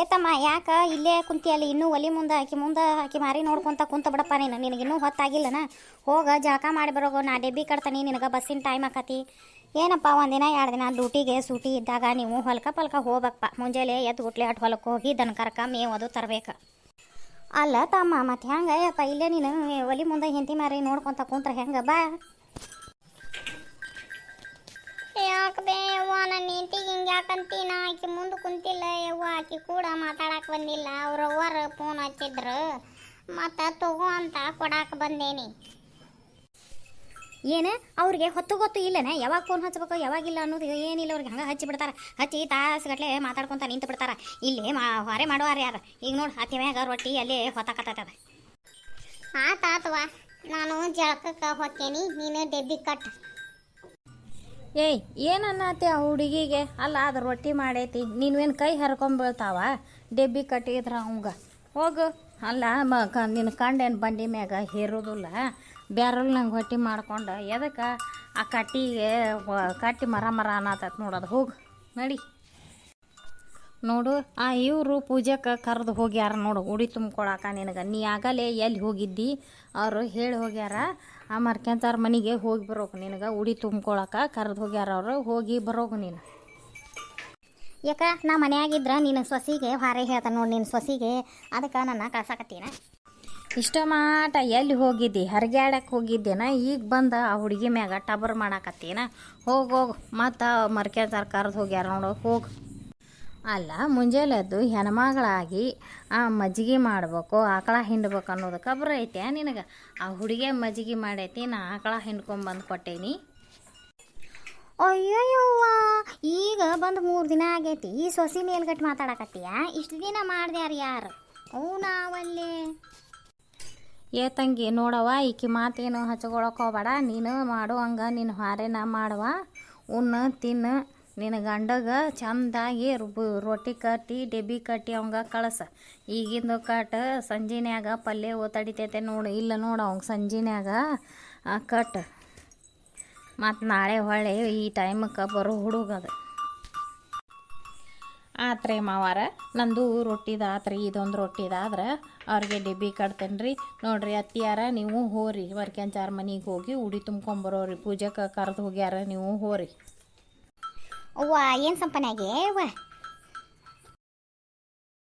ಏತಮ್ಮ ಯಾಕ ಇಲ್ಲೇ ಕುಂತಿಯಲ್ಲಿ ಇನ್ನೂ ಒಲಿ ಮುಂದೆ ಆಕಿ ಮಾರಿ ನೋಡ್ಕೊಂತ ಕುಂತ ಬಿಡಪ್ಪ ನಿನಗಿನ್ನೂ ಹೊತ್ತಾಗಿಲ್ಲನ. ಹೋಗ ಜಳಕ ಮಾಡಿ ಬರೋಗು, ನಾ ಡೆಬ್ಬಿ ಕಟ್ತಾನೆ, ನಿನಗೆ ಬಸ್ಸಿನ ಟೈಮ್ ಆಕತಿ. ಏನಪ್ಪ ಒಂದಿನ 2 ದಿನ ಡ್ಯೂಟಿಗೆ ಸೂಟಿ ಇದ್ದಾಗ ನೀವು ಹೊಲ್ಕ ಪಲ್ಕ ಹೋಗ್ಬೇಕಪ್ಪ. ಮುಂಜಾನೆ ಎದ್ದು ಗುಟ್ಲೆ ಅಟ್ ಹೊಲಕ್ಕೆ ಹೋಗಿ ದನ ಕರ್ಕ ಮೇವು ಅದು ತರಬೇಕು. ಅಲ್ಲ ತಮ್ಮ ಮತ್ತೆ ಹೆಂಗೆ ಯಪ್ಪ ಇಲ್ಲೇ ನೀನು ಒಲಿ ಮುಂದೆ ಹೆಂಡತಿ ಮಾರಿ ನೋಡ್ಕೊಂತ ಕುಂತ್ರ ಹೆಂಗೆ ಬಾ. ಯಾಕೆ ಬೇ ಯವ್ವ, ನನ್ನ ಹೆಂಡತಿಗೆ ಹಿಂಗೆ ಯಾಕಂತೀನ? ಆಕೆ ಮುಂದೆ ಕುಂತಿಲ್ಲ ಯವ್ವ, ಆಕೆ ಕೂಡ ಮಾತಾಡಕ್ಕೆ ಬಂದಿಲ್ಲ. ಅವ್ರವ್ವರು ಫೋನ್ ಹಚ್ಚಿದ್ರು, ಮತ್ತು ತಗೋ ಅಂತ ಕೊಡಾಕ ಬಂದೇನಿ. ಏನು ಅವ್ರಿಗೆ ಹೊತ್ತು ಗೊತ್ತು ಇಲ್ಲನೇ ಯಾವಾಗ ಫೋನ್ ಹಚ್ಬೇಕು ಯಾವಾಗಿಲ್ಲ ಅನ್ನೋದು ಏನಿಲ್ಲ. ಅವ್ರಿಗೆ ಹಂಗೆ ಹಚ್ಚಿ ಬಿಡ್ತಾರೆ. ಹಚ್ಚಿ ತಾಸುಗಟ್ಲೆ ಮಾತಾಡ್ಕೊತ ನಿಂತು ಬಿಡ್ತಾರೆ. ಇಲ್ಲಿ ಹೊರೆ ಮಾಡುವಾರ ಯಾರು ಈಗ ನೋಡಿ ಹತ್ತಿ ಮ್ಯಾಗ ರೊಟ್ಟಿ ಅಲ್ಲೇ ಹೊತ್ತಾಕತ್ತದ. ಆತಾತವ, ನಾನು ಜಳಕಕ್ಕೆ ಹೋಗ್ತೇನೆ, ನೀನು ಡೆಬ್ಬಿ ಕಟ್. ಏಯ್ ಏನನ್ನತ್ತೆ ಆ ಹುಡುಗಿಗೆ? ಅಲ್ಲ ಅದು ರೊಟ್ಟಿ ಮಾಡೈತಿ, ನೀವೇನು ಕೈ ಹರ್ಕೊಂಬೀಳ್ತಾವ? ಡೆಬ್ಬಿ ಕಟ್ಟಿದ್ರ ಅವಂಗ ಹೋಗು. ಅಲ್ಲ ನಿನ್ನ ಕಂಡೇನು ಬಂಡಿ ಮ್ಯಾಗ ಹೇರೋದಿಲ್ಲ, ಬ್ಯಾರಲ್ ನಂಗೆ ಹೊಟ್ಟಿ ಮಾಡ್ಕೊಂಡು ಎದಕ್ಕೆ ಆ ಕಟ್ಟಿಗೆ ಕಟ್ಟಿ ಮರ ಅನ್ನತತ್ ನೋಡೋದು. ಹೋಗು ನಡಿ. ನೋಡು ಇವರು ಪೂಜೆಗೆ ಕರೆದು ಹೋಗ್ಯಾರ ನೋಡು ಉಡಿ ತುಂಬ್ಕೊಳಕ ನಿನಗೆ. ನೀ ಆಗಲೇ ಎಲ್ಲಿ ಹೋಗಿದ್ದಿ? ಅವರು ಹೇಳಿ ಹೋಗ್ಯಾರ ಆ ಮರ್ಕೆಂತಾರ ಮನೆಗೆ ಹೋಗಿ ಬರೋಕು. ನಿನಗೆ ಉಡಿ ತುಂಬ್ಕೊಳಕ ಕರೆದು ಹೋಗ್ಯಾರ ಅವರು, ಹೋಗಿ ಬರೋಗು ನೀನು. ಯಾಕ ನಾ ಮನೆಯಾಗಿದ್ರೆ ನಿನ್ನ ಸೊಸಿಗೆ ಹಾರೆ ಹೇಳ್ತಾನೆ ನೋಡಿ, ನಿನ್ನ ಸೊಸಿಗೆ ಅದಕ್ಕೆ ನನ್ನ ಕಳ್ಸಾಕತ್ತೀನ. ಇಷ್ಟ ಮಾಟ ಎಲ್ಲಿ ಹೋಗಿದ್ದಿ? ಹರಿಗ್ಯಾಡಕ್ಕೆ ಹೋಗಿದ್ದೇನ? ಈಗ ಬಂದ ಆ ಹುಡುಗಿ ಮ್ಯಾಗ ಟಬರ್ ಮಾಡಾಕತ್ತೀನ? ಹೋಗು ಮತ್ತು ಮರ್ಕೆಂತಾರ ಕರೆದು ಹೋಗ್ಯಾರ ನೋಡು, ಹೋಗು. ಅಲ್ಲ ಮುಂಜಾನೆದ್ದು ಹೆಣ್ಮಗಳಾಗಿ ಆ ಮಜ್ಜಿಗೆ ಮಾಡ್ಬೇಕು, ಆಕಳ ಹಿಂಡ್ಬೇಕು ಅನ್ನೋದು ಖಬ್ರ ಐತೆ ನಿನಗೆ? ಆ ಹುಡುಗಿ ಮಜ್ಜಿಗೆ ಮಾಡೈತಿ, ನಾ ಆಕಳ ಹಿಂಡ್ಕೊಂಬಂದು ಕೊಟ್ಟೇನಿ. ಅಯ್ಯೋಯ್ಯವ್ವ, ಈಗ ಬಂದು 3 ದಿನ ಆಗೈತಿ, ಈ ಸೊಸಿ ಮೇಲ್ಗಟ್ಟು ಮಾತಾಡಕತ್ತೀಯ? ಇಷ್ಟು ದಿನ ಮಾಡ್ದ್ಯಾರ ಯಾರು? ನಾವಲ್ಲೇ ಏ ತಂಗಿ ನೋಡವ, ಈಕಿ ಮಾತೇನು ಹಚ್ಕೊಳಕ್ಕೆ ಹೋಗ್ಬೇಡ. ನೀನು ಮಾಡೋ ಹಂಗೆ ನಿನ್ನ ಹಾರೇನ ಮಾಡುವ, ಉಣ್ಣು ತಿನ್ನು. ನಿನ್ನ ಗಂಡಗ ಚೆಂದಾಗಿ ರೊಟ್ಟಿ ಕಟ್ಟಿ ಡೆಬ್ಬಿ ಕಟ್ಟಿ ಅವಂಗ ಕಳಸ. ಈಗಿಂದು ಕಟ್ ಸಂಜಿನ್ಯಾಗ ಪಲ್ಯ ತಡಿತೈತೆ ನೋಡು. ಇಲ್ಲ ನೋಡು ಅವಂಗೆ ಸಂಜಿನ್ಯಾಗ ಕಟ್. ಮತ್ತು ನಾಳೆ ಹೊಳ್ಳಿ ಈ ಟೈಮಕ್ಕೆ ಬರೋ ಹುಡುಗದು ಆತ್ರಿ ಮಾವಾರ. ನಂದು ರೊಟ್ಟಿದ ಆತ್ರಿ, ಇದೊಂದು ರೊಟ್ಟಿದಾದ್ರೆ ಅವ್ರಿಗೆ ಡೆಬ್ಬಿ ಕಟ್ತೇನೆ ರೀ. ನೋಡ್ರಿ ಅತ್ತಿಯಾರ, ನೀವು ಹೋರಿ ವರ್ಕೆಂಚಾರ ಮನೆಗೆ ಹೋಗಿ ಉಡಿ ತುಂಬ್ಕೊಂಬರೋರಿ. ಪೂಜೆಗೆ ಕರೆದು ಹೋಗ್ಯಾರ, ನೀವು ಹೋರಿ. ಅವ್ವ ಏನು ಸಂಪನ್ಯಾಗೆ ಅವ್ವ?